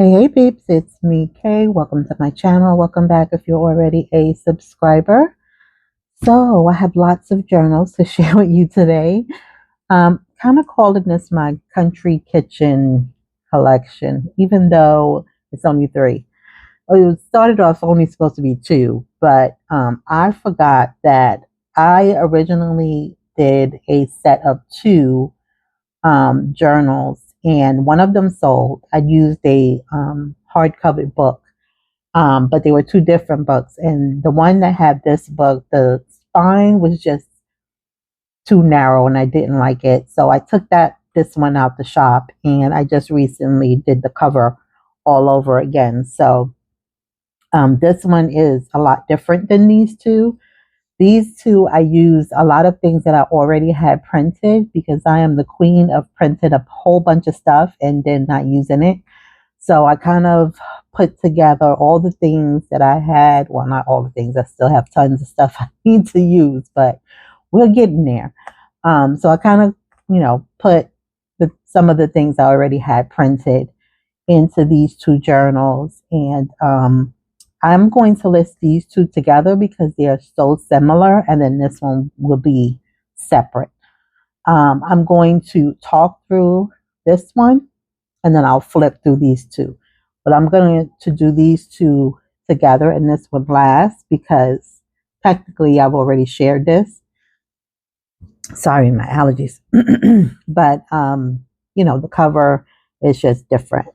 Hey peeps, it's me Kay. Welcome to my channel. Welcome back if you're already a subscriber. So I have lots of journals to share with you today. Kind of calling this my country kitchen collection, even though it's only three. It started off only supposed to be two, but I forgot that I originally did a set of two journals, and one of them sold. I used a hardcover book, but they were two different books. And the one that had this book, the spine was just too narrow, and I didn't like it. So I took this one out the shop, and I just recently did the cover all over again. So this one is a lot different than these two. These two, I use a lot of things that I already had printed because I am the queen of printing a whole bunch of stuff and then not using it. So I kind of put together all the things that I had. Well, not all the things. I still have tons of stuff I need to use, but we're getting there. So I kind of, put some of the things I already had printed into these two journals. And I'm going to list these two together because they are so similar, and then this one will be separate. I'm going to talk through this one, and then I'll flip through these two. But I'm going to do these two together, and this one last because technically I've already shared this. Sorry, my allergies. But, the cover is just different.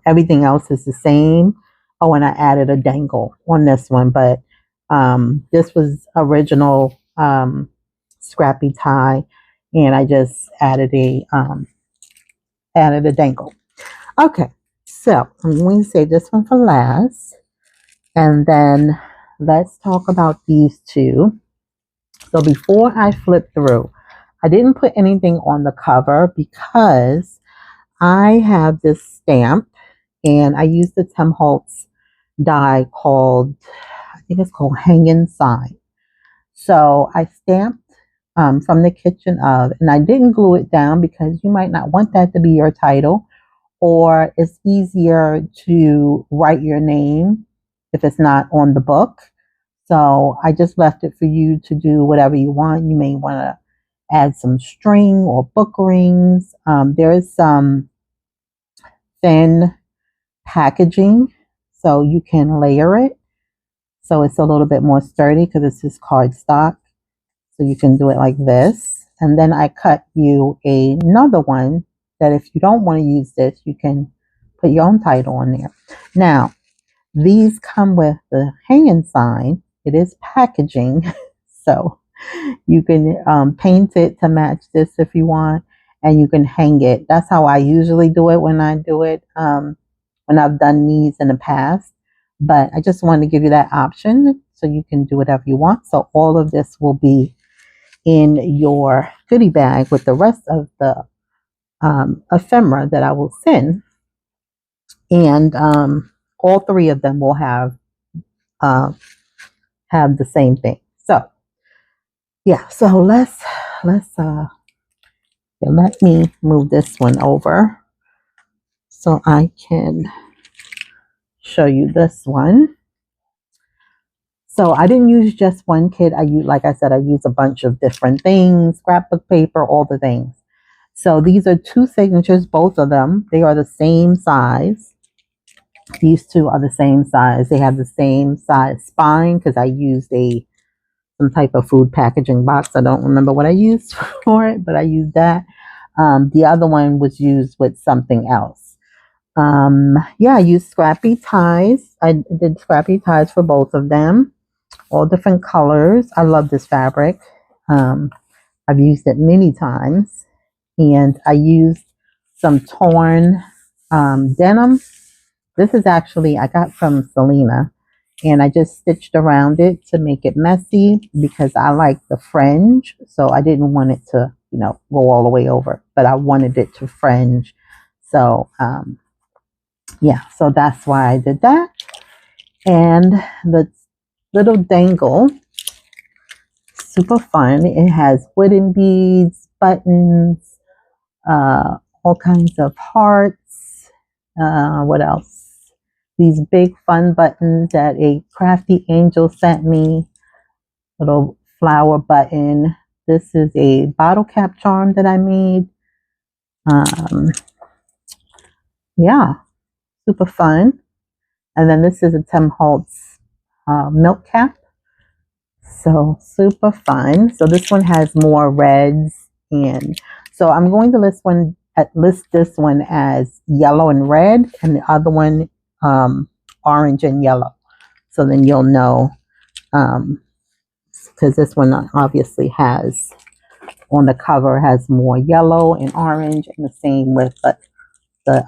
Everything else is the same. Oh, and I added a dangle on this one, but this was original scrappy tie, and I just added a dangle. Okay, so I'm going to save this one for last, and then let's talk about these two. So before I flip through, I didn't put anything on the cover because I have this stamp, and I used the Tim Holtz die called, I think it's called Hanging Sign. So I stamped from the kitchen of, and I didn't glue it down because you might not want that to be your title, or it's easier to write your name if it's not on the book. So I just left it for you to do whatever you want. You may want to add some string or book rings. There is some thin packaging, so you can layer it so it's a little bit more sturdy because this is cardstock. So you can do it like this, and then I cut you another one that if you don't want to use this, you can put your own title on there. Now these come with the hanging sign. It is packaging, so you can paint it to match this if you want, and you can hang it. That's how I usually do it when I do it. When I've done these in the past, but I just wanted to give you that option so you can do whatever you want. So all of this will be in your goodie bag with the rest of the ephemera that I will send, and all three of them will have the same thing. So yeah, so let's let me move this one over so I can show you this one. So I didn't use just one kit. Like I said, I use a bunch of different things, scrapbook paper, all the things. So these are two signatures, both of them. They are the same size. These two are the same size. They have the same size spine because I used some type of food packaging box. I don't remember what I used for it, but I used that. The other one was used with something else. Yeah, I used scrappy ties. I did scrappy ties for both of them, all different colors. I love this fabric. I've used it many times, and I used some torn denim. This is actually I got from Selena, and I just stitched around it to make it messy because I like the fringe, so I didn't want it to go all the way over, but I wanted it to fringe. So yeah, so that's why I did that. And the little dangle, super fun. It has wooden beads, buttons, all kinds of hearts. What else? these big fun buttons that a crafty angel sent me. Little flower button. This is a bottle cap charm that I made. Yeah, super fun. And then this is a Tim Holtz milk cap. So super fun. So this one has more reds, and so I'm going to list this one as yellow and red, and the other one orange and yellow. So then you'll know, because this one obviously has on the cover has more yellow and orange, and the same with the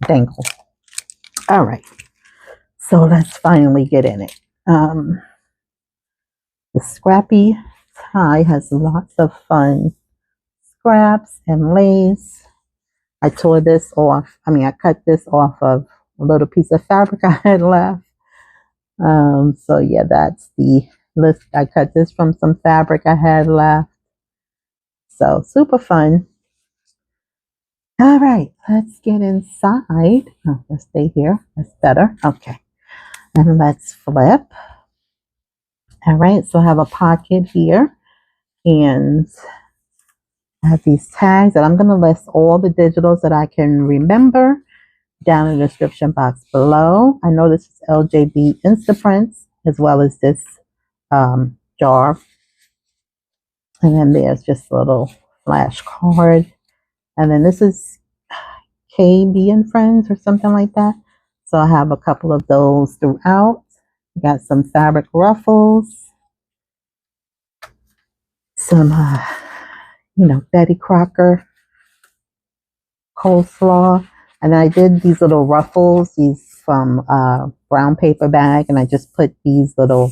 dangle. All right, so let's finally get in it. The scrappy tie has lots of fun scraps and lace. I tore this off. I cut this off of a little piece of fabric I had left. So yeah, that's the list. I cut this from some fabric I had left. So super fun. All right, let's get inside. Oh, let's stay here. That's better. Okay. And let's flip. All right, so I have a pocket here, and I have these tags, and I'm going to list all the digitals that I can remember down in the description box below. I know this is LJB Instaprints, as well as this jar. And then there's just a little flash card. And then this is KB and Friends or something like that. So I have a couple of those throughout. Got some fabric ruffles, some, Betty Crocker coleslaw. And then I did these little ruffles, these from brown paper bag, and I just put these little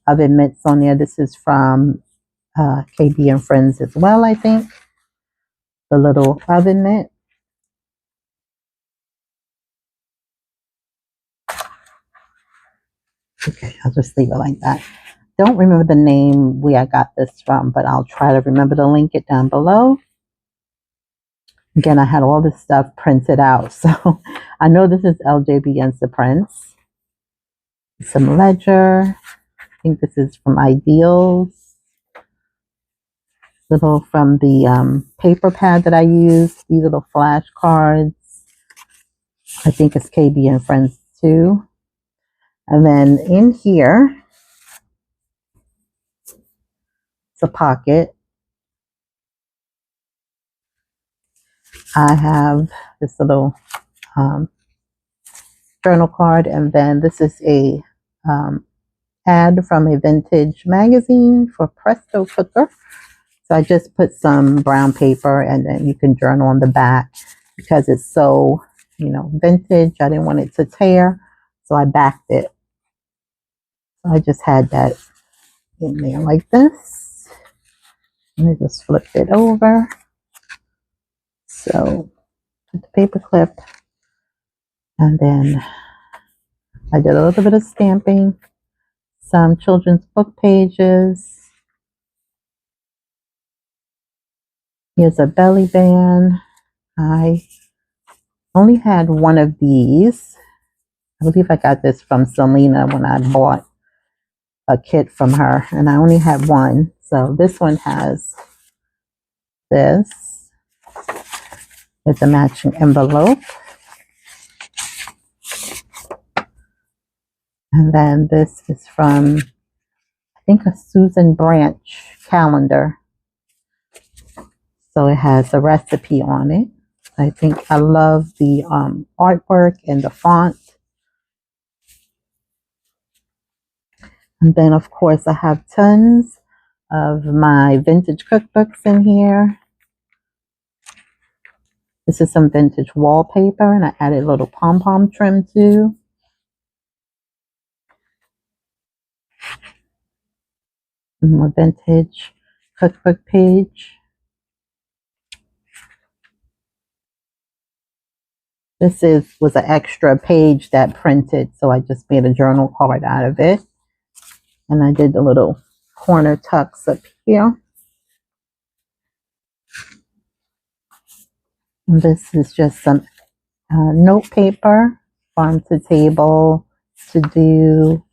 oven mitts on there. This is from KB and Friends as well, I think. The little oven mitt. Okay, I'll just leave it like that. Don't remember the name where I got this from, but I'll try to remember to link it down below. Again, I had all this stuff printed out, so I know this is LJB Instaprints. Some ledger. I think this is from Ideals. Little from the paper pad that I used. These little flashcards. I think it's KB and Friends too. And then in here, it's a pocket. I have this little journal card, and then this is a ad from a vintage magazine for Presto Cooker. So I just put some brown paper, and then you can journal on the back because it's so, vintage. I didn't want it to tear, so I backed it. So I just had that in there like this. And I just flipped it over. So put the paper clip, and then I did a little bit of stamping, some children's book pages. Here's a belly band. I only had one of these. I believe I got this from Selena when I bought a kit from her, and I only had one. So this one has this with the matching envelope. And then this is from, I think, a Susan Branch calendar. So it has a recipe on it. I think I love the artwork and the font. And then, of course, I have tons of my vintage cookbooks in here. This is some vintage wallpaper, and I added a little pom-pom trim too. More vintage cookbook page. This was an extra page that printed, so I just made a journal card out of it. And I did the little corner tucks up here. And this is just some note paper farm to table, to do,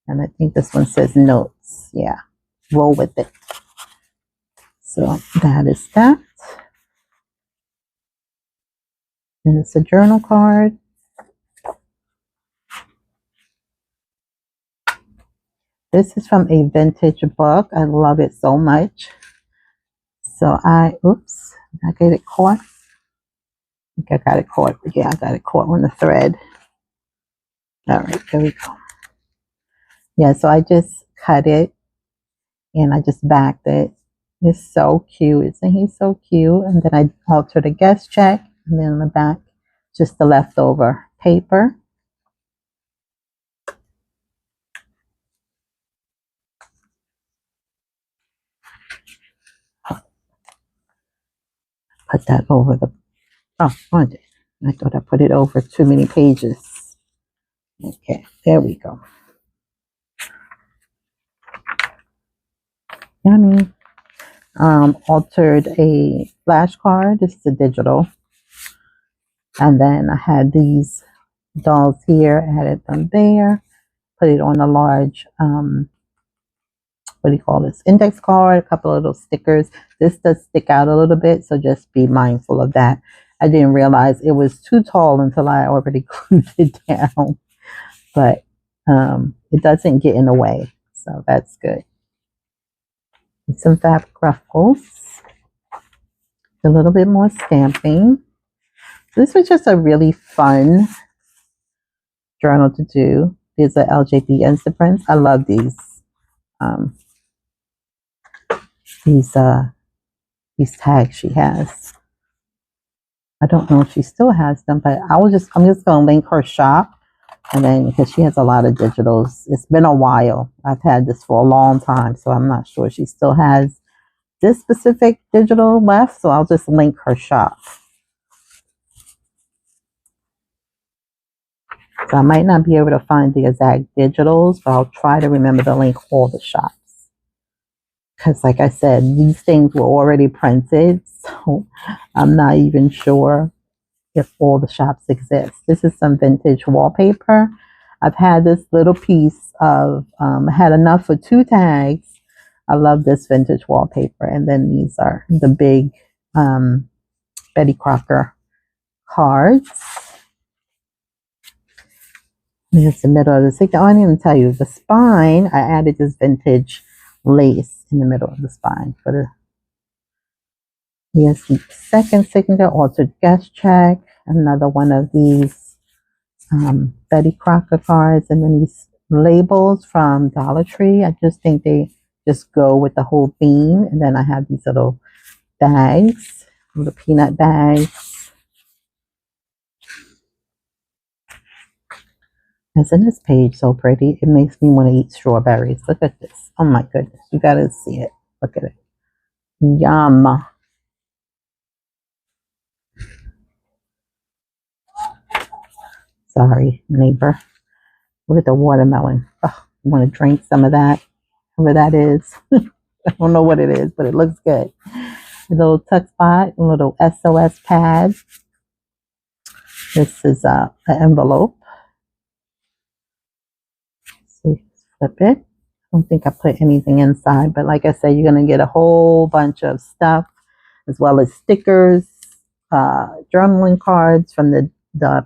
and I think this one says notes. Yeah, roll with it. So that is that. And it's a journal card. This is from a vintage book. I love it so much. So I get it caught. I think I got it caught. Yeah, I got it caught on the thread. All right, there we go. Yeah, so I just cut it and I just backed it. It's so cute. Isn't he so cute? And then I altered a guest check, and then on the back, just the leftover paper. Put that over the, oh, I thought I put it over too many pages. Okay, there we go. Yummy. Altered a flashcard. This is a digital. And then I had these dolls here, added them there, put it on a large, what do you call this, index card, a couple of little stickers. This does stick out a little bit, so just be mindful of that. I didn't realize it was too tall until I already glued it down, but it doesn't get in the way, so that's good. And some fabric ruffles, a little bit more stamping. This was just a really fun journal to do. These are LJB Instaprints. I love these. These tags she has. I don't know if she still has them, but I'm just gonna link her shop, and then because she has a lot of digitals. It's been a while. I've had this for a long time, so I'm not sure she still has this specific digital left. So I'll just link her shop. So I might not be able to find the exact digitals, but I'll try to remember to link all the shops. Because like I said, these things were already printed, so I'm not even sure if all the shops exist. This is some vintage wallpaper. I've had this little piece of, had enough for 2 tags. I love this vintage wallpaper. And then these are the big Betty Crocker cards. Here's the middle of the signature. Oh, I didn't even tell you, the spine, I added this vintage lace in the middle of the spine for the, here's the second signature, altered guest check, another one of these Betty Crocker cards, and then these labels from Dollar Tree. I just think they just go with the whole theme. And then I have these little bags, little peanut bags. Isn't this page so pretty? It makes me want to eat strawberries. Look at this. Oh my goodness. You gotta see it. Look at it. Yum. Sorry, neighbor. Look at the watermelon. Oh, I want to drink some of that. Whatever that is. I don't know what it is, but it looks good. A little tuck spot, a little SOS pad. This is an envelope. So flip it. I don't think I put anything inside, but like I said, you're going to get a whole bunch of stuff, as well as stickers, journaling cards from the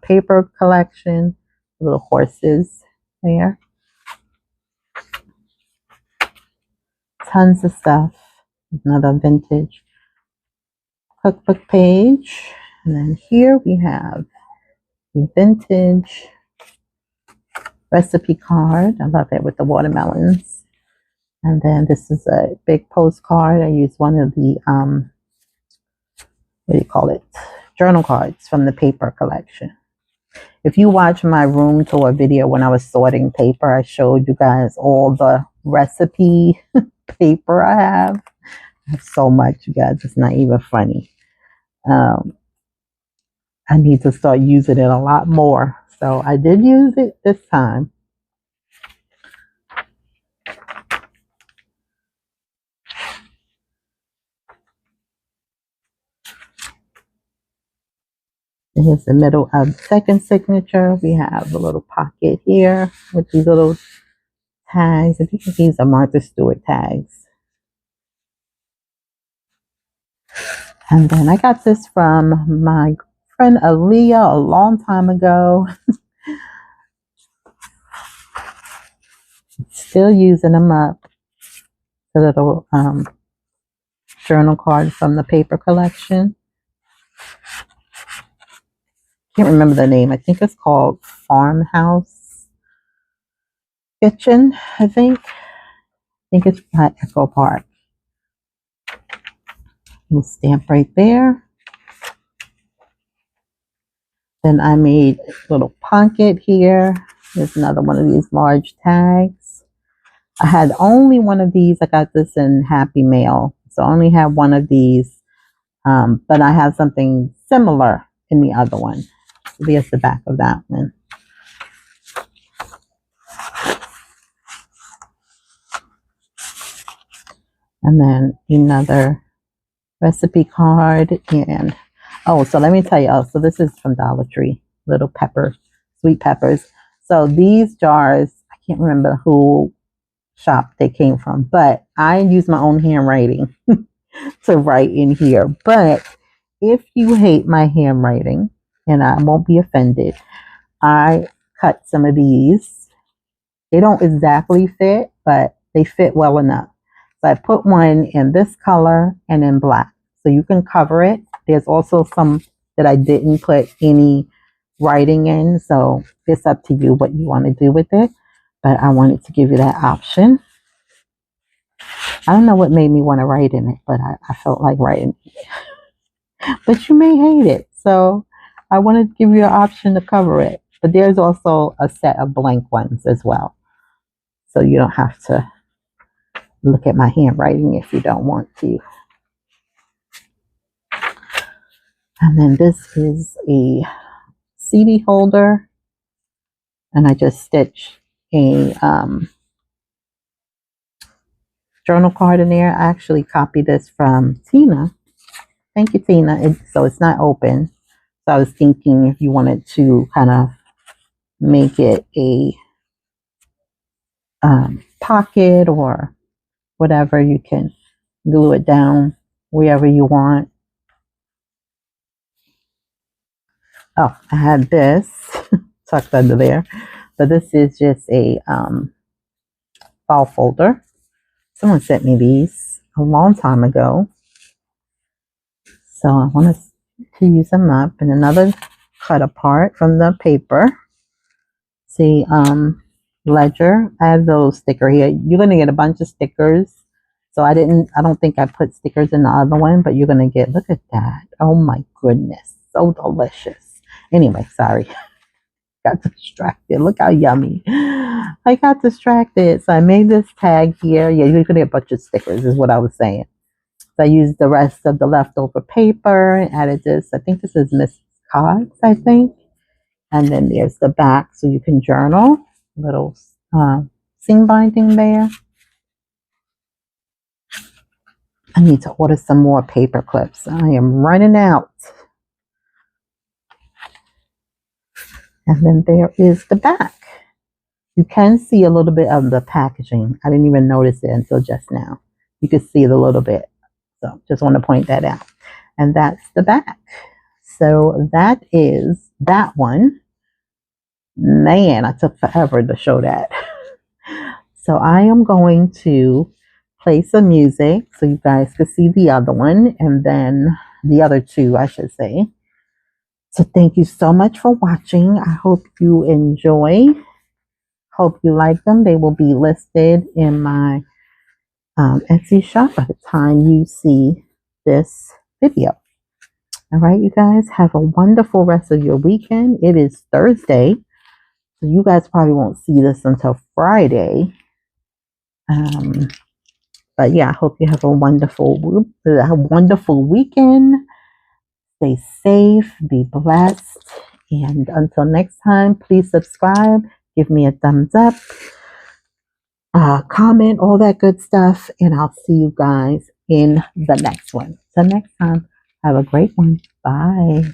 paper collection, little horses there. Tons of stuff. Another vintage cookbook page. And then here we have the vintage recipe card. I love it with the watermelons. And then this is a big postcard. I use one of the, what do you call it? Journal cards from the paper collection. If you watch my room tour video when I was sorting paper, I showed you guys all the recipe paper I have. I have so much, you guys. It's not even funny. I need to start using it a lot more. So I did use it this time. And here's the middle of the second signature. We have a little pocket here with these little tags. I think these are Martha Stewart tags. And then I got this from my friend Aaliyah a long time ago. Still using them up. The little journal card from the paper collection. Can't remember the name. I think it's called Farmhouse Kitchen, I think. I think it's at Echo Park. Little stamp right there. Then I made a little pocket here. There's another one of these large tags. I had only one of these. I got this in Happy Mail. So I only have one of these. But I have something similar in the other one. So there's the back of that one. And then another recipe card. And oh, so let me tell you. Oh, so this is from Dollar Tree. Little pepper, sweet peppers. So these jars, I can't remember who shop they came from, but I use my own handwriting to write in here. But if you hate my handwriting, and I won't be offended, I cut some of these. They don't exactly fit, but they fit well enough. So I put one in this color and in black. So you can cover it. There's also some that I didn't put any writing in. So it's up to you what you want to do with it. But I wanted to give you that option. I don't know what made me want to write in it, but I felt like writing it. But you may hate it. So I wanted to give you an option to cover it. But there's also a set of blank ones as well. So you don't have to look at my handwriting if you don't want to. And then this is a CD holder. And I just stitched a journal card in there. I actually copied this from Tina. Thank you, Tina. So it's not open. So I was thinking if you wanted to kind of make it a pocket or whatever, you can glue it down wherever you want. Oh, I had this tucked under there, but this is just a file folder. Someone sent me these a long time ago, so I want to use them up. And another cut apart from the paper. See, ledger. I have those sticker here. You're gonna get a bunch of stickers. So I don't think I put stickers in the other one, but you're gonna get, look at that. Oh my goodness, so delicious. Anyway, sorry. Got distracted. Look how yummy. I got distracted. So I made this tag here. Yeah, you're gonna get a bunch of stickers is what I was saying. So I used the rest of the leftover paper and added this. I think this is Miss Cogs, I think. And then there's the back so you can journal. Little seam binding there. I need to order some more paper clips. I am running out. And then there is the back. You can see a little bit of the packaging. I didn't even notice it until just now. You can see it a little bit. So just want to point that out. And that's the back. So that is that one. Man, I took forever to show that. So I am going to play some music so you guys can see the other one, and then the other two, I should say. So thank you so much for watching. I hope you enjoy. Hope you like them. They will be listed in my Etsy shop by the time you see this video. All right, you guys, have a wonderful rest of your weekend. It is Thursday, so you guys probably won't see this until Friday. But yeah, I hope you have a wonderful weekend. Stay safe, be blessed, and until next time, please subscribe, give me a thumbs up, comment, all that good stuff, and I'll see you guys in the next one. So next time, have a great one. Bye.